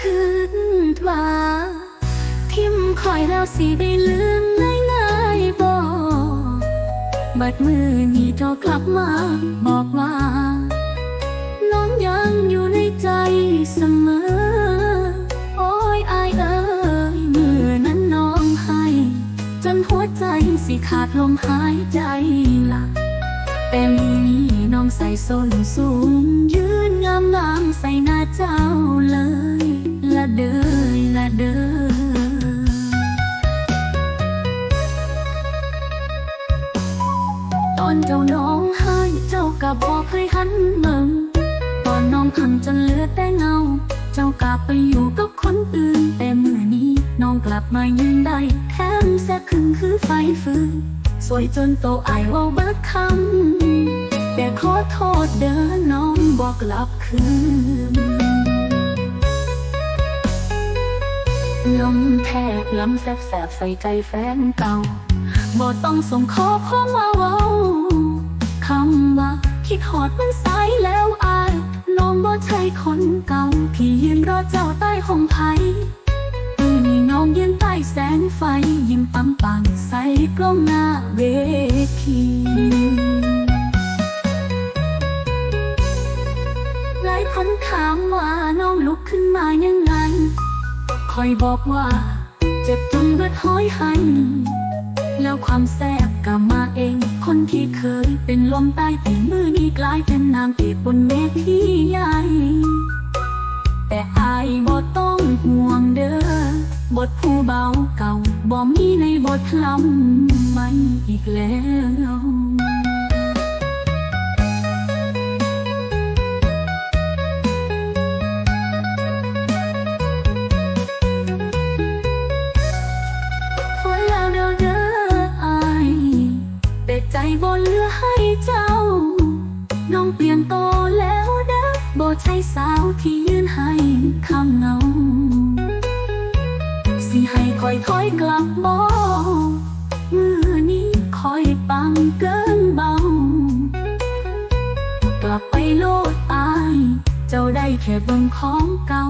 คืนว่าทิมคอยแล้วสิได้ลืมง่ายๆบ่บัดมือนี้เจ้ากลับมาบอกว่าน้องยังอยู่ในใจเสมอโอ้ยอายเอ้ยมือนั้นน้องให้จนหัวใจสิขาดลมหายใจละแต่มือนี้น้องใส่ส้นสูงยืนงามใส่หน้าเจ้าเลยละเด้อละเด้อตอนเจ้าน้องให้เจ้าก็บอกเคยหันเมืองตอนน้องหันจนเหลือแต่เงาเจ้ากลับไปอยู่กับคนอื่นแต่เมื่อนี้น้องกลับมายืนได้แถมแซ่บขึ้นคือไฟฟื้นสวยจนโตอายว่าเบิดคำแต่ขอโทษเด้อน้องบอกกลับคืนลมแทกลำแสบใส่ใจแฟนเก่าบ่ต้องส่งข้อความมาเว้าคำว่าคิดหอดมันสายแล้วอายน้องบ่ใช่คนเก่าที่ยืนรอเจ้าใต้ห้องไผ่นี่น้องยืนใต้แสงไฟยิ้มปังใส่กล้องหน้าเวทีหลายคนถามว่าน้องลุกขึ้นมายังไงคอยบอกว่าเจ็บจนเบิดห้อยหันแล้วความแสบก็มาเองคนที่เคยเป็นลมใต้แต่มือนี้กลายเป็นนางเอกบนเวทีใหญ่แต่อายบ่ต้องห่วงเด้อบทผู้เบาเก่าบ่มีในบทลำใหม่อีกแล้วใจบ่เหลือให้เจ้าน้องเปลี่ยนโตแล้วนะบ่ใช่สาวที่ยืนให้ข้างเงาสิให้คอยถอยกลับบ่มือนี้คอยปังเกินเบากลับไปโลดอายเจ้าได้แค่เบิ่งของเก่า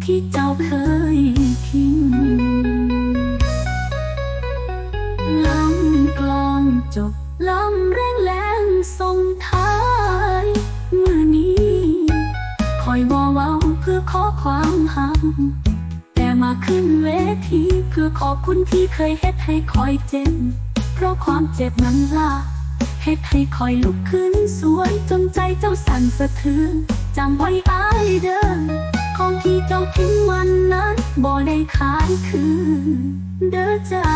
ที่เจ้าเคยทิ้งลำกลองจบลำแรงส่งท้ายมือนี้คอยเว้าเพื่อขอความหักแต่มาขึ้นเวทีเพื่อขอบคุณที่เคยเฮ็ดให้คอยเจ็บเพราะความเจ็บนั้นล่ะเฮ็ดให้คอยลุกขึ้นสวยจนใจเจ้าสั่นสะเทือนจำไว้อายเด้อของที่เจ้าทิ้งวันนั้นบ่ได้ขายคืนเด้อจ้า